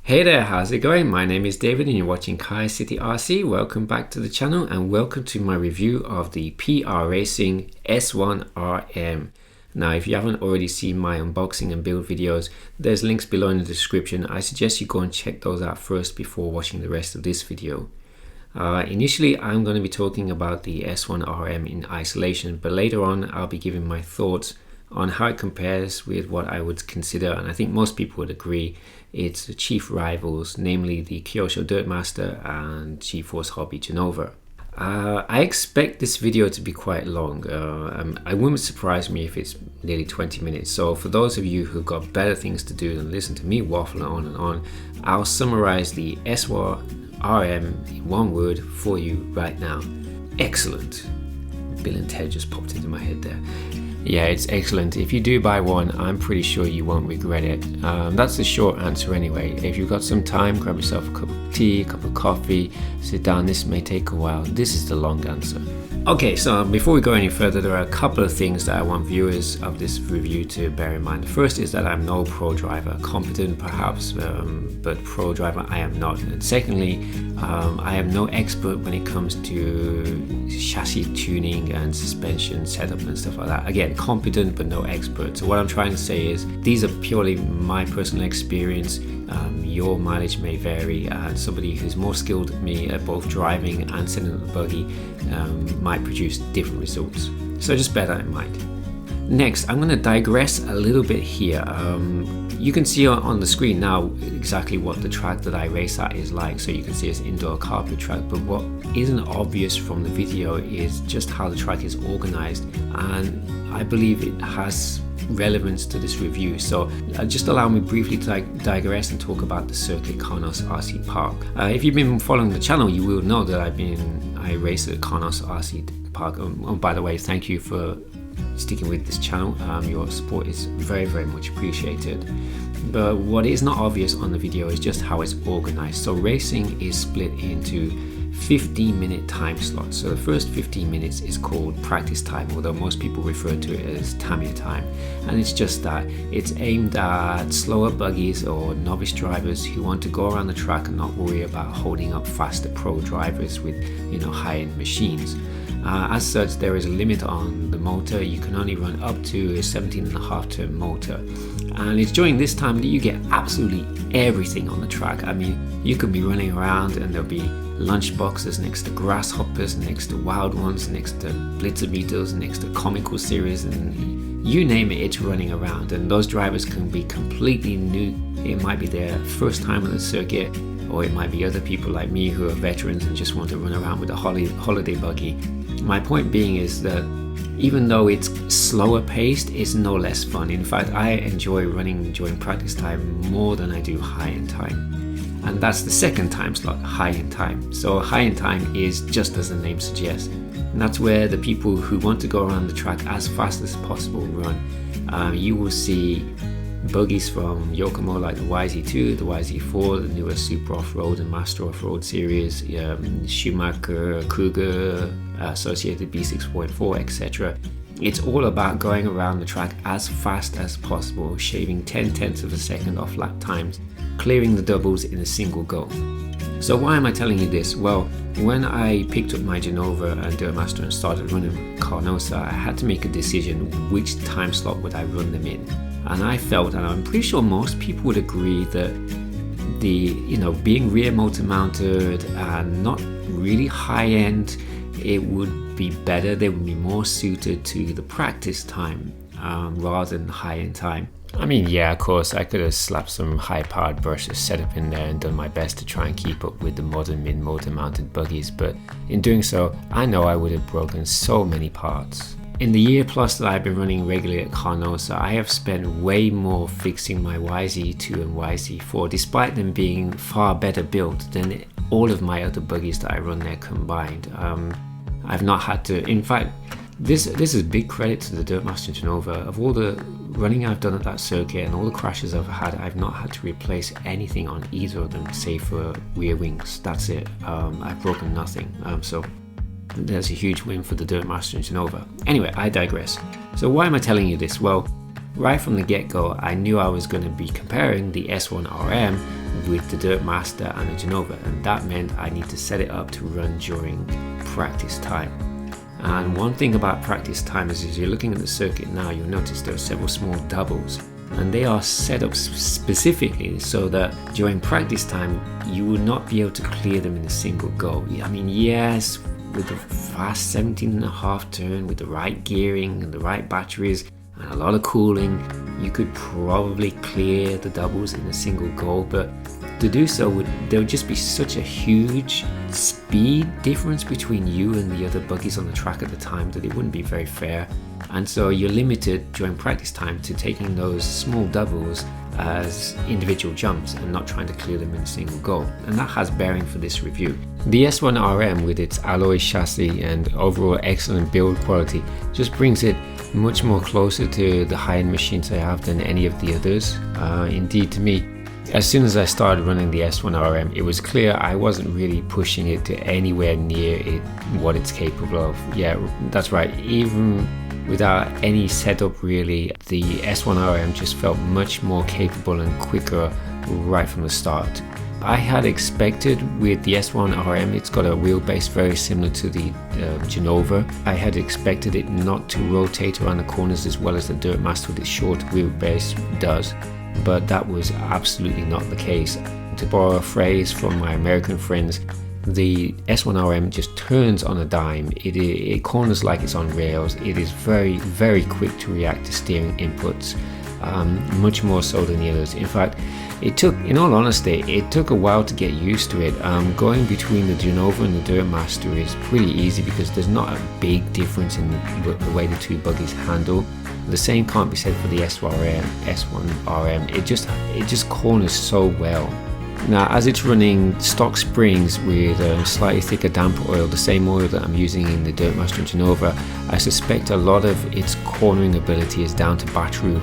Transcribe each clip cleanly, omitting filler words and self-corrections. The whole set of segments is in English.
Hey there, how's it going? My name is David and you're watching Kai City RC. Welcome back to the channel and welcome to my review of the PR Racing S1 RM. Now, if you haven't already seen my unboxing and build videos, there's links below in the description. I suggest you go and check those out first before watching the rest of this video. Initially, I'm going to be talking about the S1 RM in isolation, but later on I'll be giving my thoughts on how it compares with what I would consider, and I think most people would agree, its chief rivals, namely the Kyosho Dirtmaster and G-Force Hobby Genova. I expect this video to be quite long. It wouldn't surprise me if it's nearly 20 minutes. So for those of you who've got better things to do than listen to me waffle on and on, I'll summarize the S1 RM in one word for you right now. Excellent. Bill and Ted just popped into my head there. Yeah, it's excellent. If you do buy one, I'm pretty sure you won't regret it. That's the short answer anyway. If you've got some time, grab yourself a cup of tea, a cup of coffee, sit down. This may take a while. This is the long answer. Okay, so before we go any further, there are a couple of things that I want viewers of this review to bear in mind. The first is that I'm no pro driver, competent perhaps, but pro driver I am not. And secondly, I am no expert when it comes to chassis tuning and suspension setup and stuff like that. Again, competent but no expert. So what I'm trying to say is these are purely my personal experience. Your mileage may vary, and somebody who's more skilled than me at both driving and setting up the buggy might produce different results. So just bear that in mind. Next, I'm going to digress a little bit here. You can see on the screen now exactly what the track that I race at is like. So you can see it's indoor carpet track, but what isn't obvious from the video is just how the track is organized, and I believe it has relevance to this review. So just allow me briefly to digress and talk about the circuit Karnos RC Park. If you've been following the channel, you will know that I race at Karnos RC Park. By the way, thank you for sticking with this channel. Your support is very, very much appreciated. But what is not obvious on the video is just how it's organized. So racing is split into 15-minute time slots. So the first 15 minutes is called practice time, although most people refer to it as Tamiya time. And it's just that it's aimed at slower buggies or novice drivers who want to go around the track and not worry about holding up faster pro drivers with, high-end machines. As such, there is a limit on the motor. You can only run up to a 17.5 ton motor. And it's during this time that you get absolutely everything on the track. I mean, you could be running around and there'll be lunch boxes next to grasshoppers, next to wild ones, next to blitzer beetles, next to comical series, and you name it, it's running around. And those drivers can be completely new. It might be their first time on the circuit, or it might be other people like me who are veterans and just want to run around with a holiday buggy. My point being is that even though it's slower paced, it's no less fun. In fact, I enjoy running during practice time more than I do high-end time. And that's the second time slot, high-end time. So high-end time is just as the name suggests. And that's where the people who want to go around the track as fast as possible run. You will see buggies from Yokomo like the YZ2, the YZ4, the newer Super Off-Road and Master Off-Road series, Schumacher, Cougar, Associated B6.4, etc. It's all about going around the track as fast as possible, shaving 10/10 of a second off lap times, clearing the doubles in a single go. So why am I telling you this? Well, when I picked up my Genova and Dirtmaster and started running Karnos, I had to make a decision which time slot would I run them in. And I felt, and I'm pretty sure most people would agree, that being rear motor mounted and not really high end, it would be better. They would be more suited to the practice time rather than high end time. I mean, yeah, of course, I could have slapped some high-powered brushes setup in there and done my best to try and keep up with the modern mid-motor mounted buggies, but in doing so, I know I would have broken so many parts. In the year plus that I've been running regularly at Karnos, I have spent way more fixing my YZ2 and YZ4, despite them being far better built than all of my other buggies that I run there combined. I've not had to, in fact, this is big credit to the Dirtmaster Genova. Of all the running I've done at that circuit and all the crashes I've had, I've not had to replace anything on either of them save for rear wings. That's it. I've broken nothing. So there's a huge win for the Dirtmaster Genova. Anyway, I digress. So why am I telling you this? Well, right from the get-go, I knew I was going to be comparing the S1RM with the Dirt Master and the Genova, and that meant I need to set it up to run during practice time. And one thing about practice time is, as you're looking at the circuit now, you'll notice there are several small doubles, and they are set up specifically so that during practice time you will not be able to clear them in a single go. I mean, yes, with the fast 17.5 turn, with the right gearing and the right batteries and a lot of cooling, you could probably clear the doubles in a single go, but to do so, there would just be such a huge speed difference between you and the other buggies on the track at the time that it wouldn't be very fair. And so you're limited during practice time to taking those small doubles as individual jumps and not trying to clear them in a single go. And that has bearing for this review. The S1RM, with its alloy chassis and overall excellent build quality, just brings it much more closer to the high-end machines I have than any of the others. Indeed, to me, as soon as I started running the S1RM, it was clear I wasn't really pushing it to anywhere near what it's capable of. Yeah, that's right. Even without any setup really, the S1RM just felt much more capable and quicker right from the start. I had expected with the S1RM, it's got a wheelbase very similar to the Genova. I had expected it not to rotate around the corners as well as the Dirt Master with its short wheelbase does, but that was absolutely not the case. To borrow a phrase from my American friends, the S1RM just turns on a dime. It corners like it's on rails. It is very, very quick to react to steering inputs, much more so than the others. In fact, in all honesty, it took a while to get used to it. Going between the Genova and the Dirt Master is pretty easy because there's not a big difference in the way the two buggies handle. The same can't be said for the S1RM. It just corners so well. Now, as it's running stock springs with a slightly thicker damper oil, the same oil that I'm using in the Dirt Master and Genova, I suspect a lot of its cornering ability is down to battery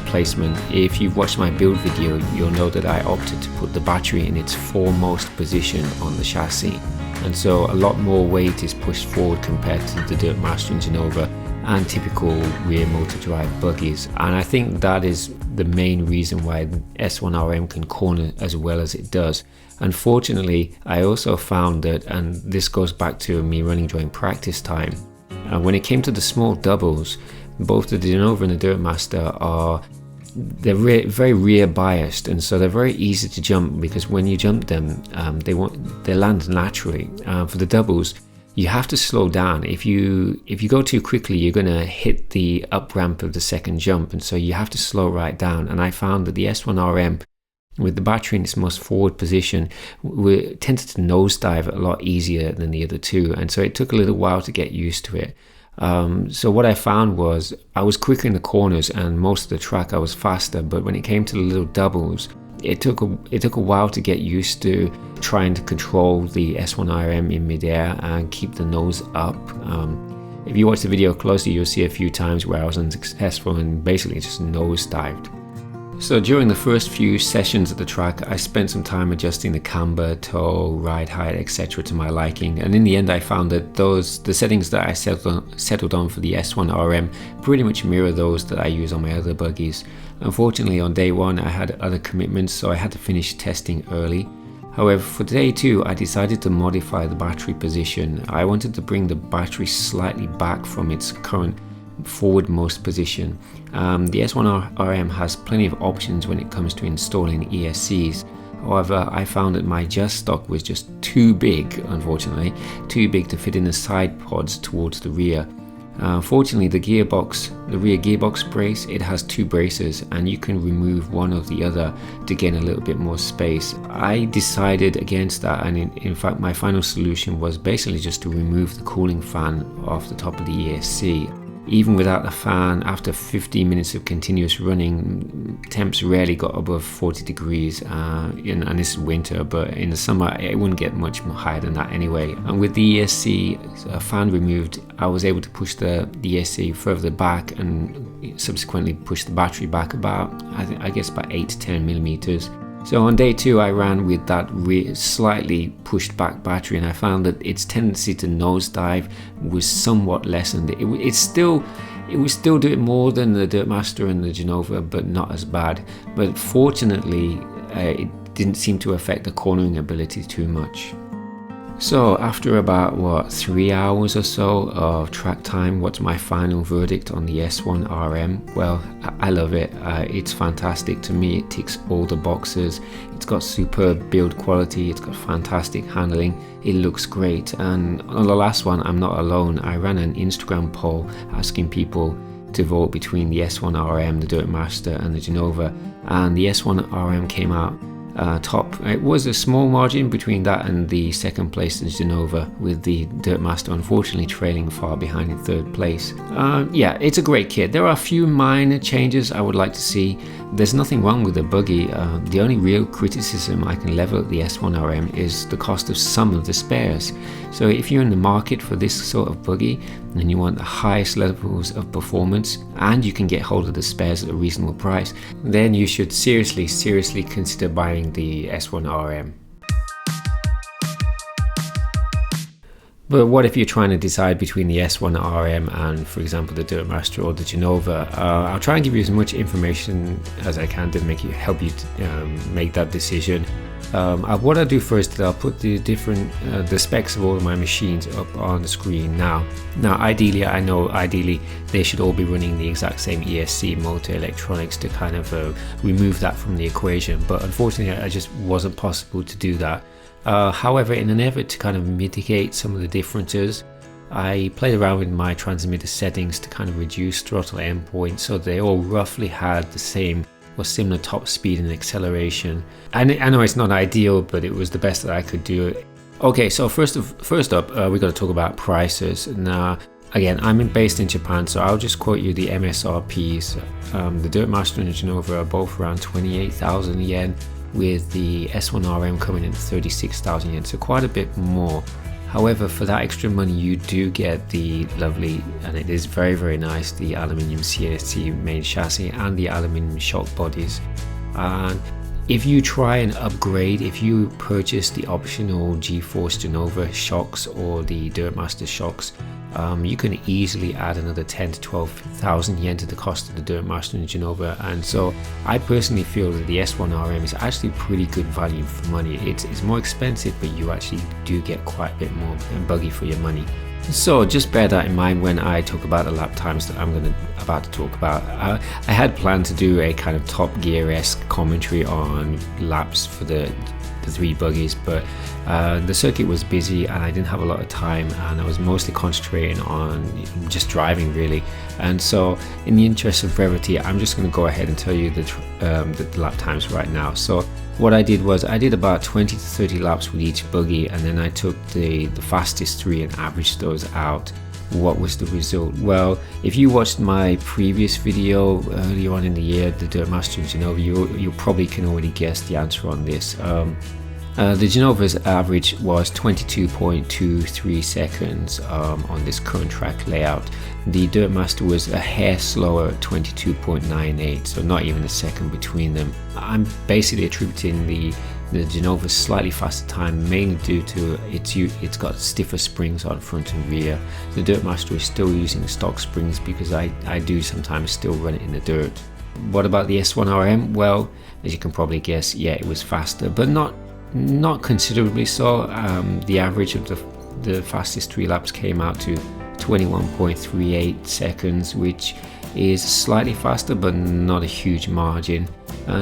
placement. If you've watched my build video, you'll know that I opted to put the battery in its foremost position on the chassis, and so a lot more weight is pushed forward compared to the Dirt Master and Genova and typical rear motor drive buggies. And I think that is the main reason why the S1RM can corner as well as it does. Unfortunately, I also found that, and this goes back to me running during practice time, when it came to the small doubles, both the Genova and the Dirt Master they're very rear biased, and so they're very easy to jump because when you jump them, they land naturally. For the doubles, you have to slow down. If you go too quickly, you're going to hit the up ramp of the second jump, and so you have to slow right down. And I found that the S1RM, with the battery in its most forward position, tended to nosedive a lot easier than the other two, and so it took a little while to get used to it. So what I found was I was quicker in the corners, and most of the track I was faster, but when it came to the little doubles, it took a while to get used to trying to control the S1RM in midair and keep the nose up. If you watch the video closely, you'll see a few times where I was unsuccessful and basically just nose dived. So during the first few sessions at the track, I spent some time adjusting the camber, toe, ride height, etc. to my liking, and in the end I found that the settings that I settled on for the S1RM pretty much mirror those that I use on my other buggies. Unfortunately, on day one I had other commitments, so I had to finish testing early. However, for day two I decided to modify the battery position. I wanted to bring the battery slightly back from its current forwardmost position. The S1RM has plenty of options when it comes to installing ESCs. However, I found that my just stock was just too big, unfortunately, too big to fit in the side pods towards the rear. Fortunately, the rear gearbox brace, it has two braces, and you can remove one or the other to gain a little bit more space. I decided against that, and in fact my final solution was basically just to remove the cooling fan off the top of the ESC. Even without the fan, after 15 minutes of continuous running, temps rarely got above 40 degrees, and this is winter, but in the summer it wouldn't get much higher than that anyway. And with the ESC fan removed, I was able to push the ESC further back and subsequently push the battery back about, I guess about 8 to 10 millimeters. So on day two I ran with that slightly pushed back battery, and I found that its tendency to nosedive was somewhat lessened. It still It would still do it more than the Dirtmaster and the Genova, but not as bad. But fortunately, it didn't seem to affect the cornering ability too much. So after about 3 hours or so of track time, what's my final verdict on the S1 RM? Well, I love it. It's fantastic. To me, it ticks all the boxes. It's got superb build quality, it's got fantastic handling, it looks great. And on the last one, I'm not alone. I ran an Instagram poll asking people to vote between the S1 RM, the Dirtmaster and the Genova, and the S1 RM came out top. It was a small margin between that and the second place in Genova, with the Dirtmaster unfortunately trailing far behind in third place. Yeah, it's a great kit. There are a few minor changes I would like to see. There's nothing wrong with the Buggy. The only real criticism I can level at the S1 RM is the cost of some of the spares. So if you're in the market for this sort of Buggy and you want the highest levels of performance and you can get hold of the spares at a reasonable price, then you should seriously consider buying the S1 RM. But what if you're trying to decide between the S1 RM and, for example, the Dirtmaster or the Genova? I'll try and give you as much information as I can to help you make that decision. What I'll do first is I'll put the specs of all of my machines up on the screen now. Now, ideally, they should all be running the exact same ESC motor electronics to kind of remove that from the equation. But unfortunately, it just wasn't possible to do that. However, in an effort to kind of mitigate some of the differences, I played around with my transmitter settings to kind of reduce throttle endpoint so they all roughly had the same or similar top speed and acceleration. And I know it's not ideal, but it was the best that I could do. Okay, so first up, we got to talk about prices. Now, again, I'm based in Japan, so I'll just quote you the MSRPs. The Dirtmaster and the Genova are both around 28,000 yen, with the S1 RM coming in at 36,000 yen, so quite a bit more. However, for that extra money, you do get the lovely, and it is very nice, the aluminium CST main chassis and the aluminium shock bodies. And if you try and upgrade, if you purchase the optional G-Force Genova shocks or the Dirtmaster shocks, you can easily add another 10 to 12,000 yen to the cost of the Dirtmaster and Genova. And so I personally feel that the S1 RM is actually pretty good value for money. It's more expensive, but you actually do get quite a bit more Buggy for your money. So just bear that in mind when I talk about the lap times that I'm about to talk about. I had planned to do a kind of Top Gear-esque commentary on laps for the three Buggies, but the circuit was busy and I didn't have a lot of time, and I was mostly concentrating on just driving really. And so in the interest of brevity, I'm just going to go ahead and tell you the lap times right now. So what I did was I did about 20 to 30 laps with each Buggy, and then I took the fastest three and averaged those out. What was the result? Well, if you watched my previous video earlier on in the year, the Dirtmaster and Genova, you probably can already guess the answer on this. The Genova's average was 22.23 seconds on this current track layout. The Dirtmaster was a hair slower at 22.98, so not even a second between them. I'm basically attributing the Genova's slightly faster time mainly due to it's got stiffer springs on front and rear. The Dirtmaster is still using stock springs because I do sometimes still run it in the dirt. What about the S1 RM? Well, as you can probably guess, yeah, it was faster, but not considerably so. The average of the fastest three laps came out to 21.38 seconds, which is slightly faster but not a huge margin.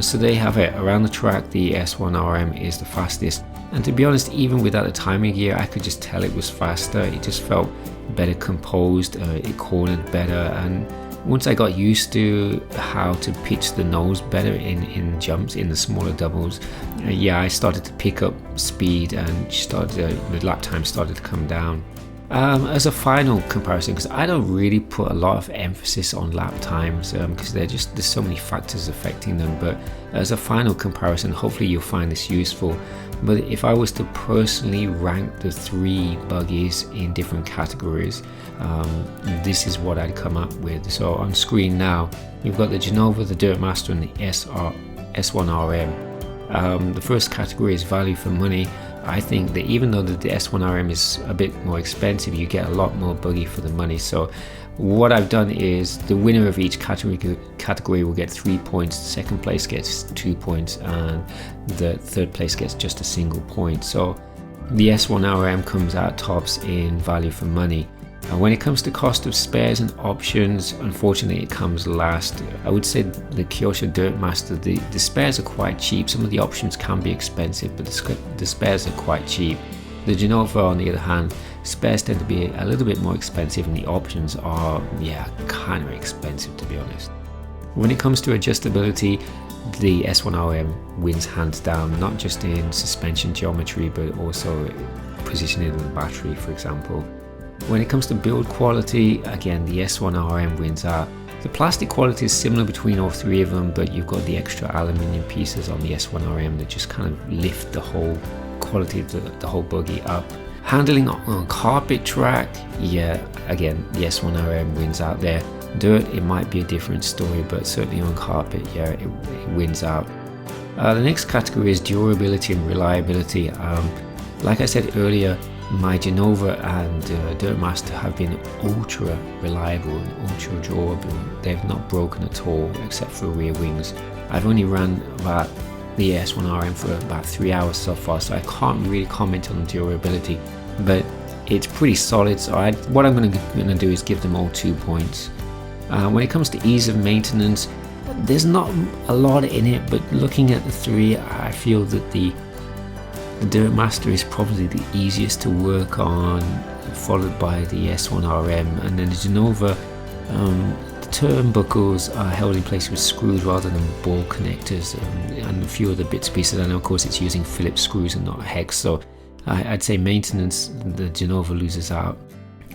So there you have it. Around the track, the S1 RM is the fastest, and to be honest, even without the timing gear, I could just tell it was faster. It just felt better composed, it cornered better, and once I got used to how to pitch the nose better in jumps, in the smaller doubles, yeah, I started to pick up speed and the lap time started to come down. As a final comparison, because I don't really put a lot of emphasis on lap times because there's so many factors affecting them, but as a final comparison, hopefully you'll find this useful. But if I was to personally rank the three Buggies in different categories, this is what I'd come up with. So on screen now, you've got the Genova, the Dirtmaster and the S1 RM. The first category is value for money. I think that even though the S1 RM is a bit more expensive, you get a lot more Buggy for the money. So What I've done is the winner of each category will get 3 points, second place gets 2 points, and the third place gets just a single point. So the S1RM comes out tops in value for money. When it comes to cost of spares and options, unfortunately it comes last. I would say the Kyosho Dirt Master, the spares are quite cheap. Some of the options can be expensive, but the spares are quite cheap. The Genova, on the other hand, spares tend to be a little bit more expensive, and the options are, kind of expensive, to be honest. When it comes to adjustability, the S1RM wins hands down, not just in suspension geometry, but also positioning of the battery, for example. When it comes to build quality, again, the S1RM wins out. The plastic quality is similar between all three of them, but you've got the extra aluminium pieces on the S1RM that just kind of lift the whole quality of the whole buggy up. Handling on carpet track, again, the S1RM wins out there. Dirt, it might be a different story, but certainly on carpet, it wins out. The next category is durability and reliability. Like I said earlier, my Genova and Dirt Master have been ultra reliable and ultra durable. They've not broken at all, except for rear wings. I've only ran about the S1RM for about 3 hours so far, so I can't really comment on durability, but it's pretty solid. So what I'm going to do is give them all 2 points. When it comes to ease of maintenance, there's not a lot in it, but looking at the three, I feel that the Dirt Master is probably the easiest to work on, followed by the S1RM, and then the Genova, the turnbuckles are held in place with screws rather than ball connectors, and a few other bits and pieces, and of course it's using Phillips screws and not hex, so I'd say maintenance, the Genova loses out.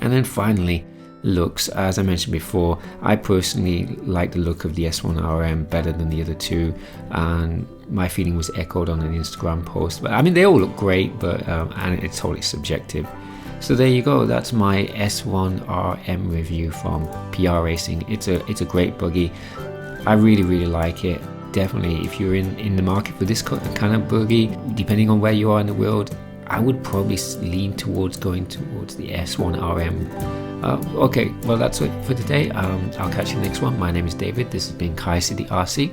And then finally, looks. As I mentioned before, I personally like the look of the S1RM better than the other two, and my feeling was echoed on an Instagram post. But I mean, they all look great, but and it's totally subjective. So there you go. That's my S1RM review from PR Racing. It's a great buggy. I really like it. Definitely, if you're in the market for this kind of buggy, depending on where you are in the world, I would probably lean towards going towards the S1RM. Okay, well that's it for today. I'll catch you next one. My name is David. This has been Kai City RC.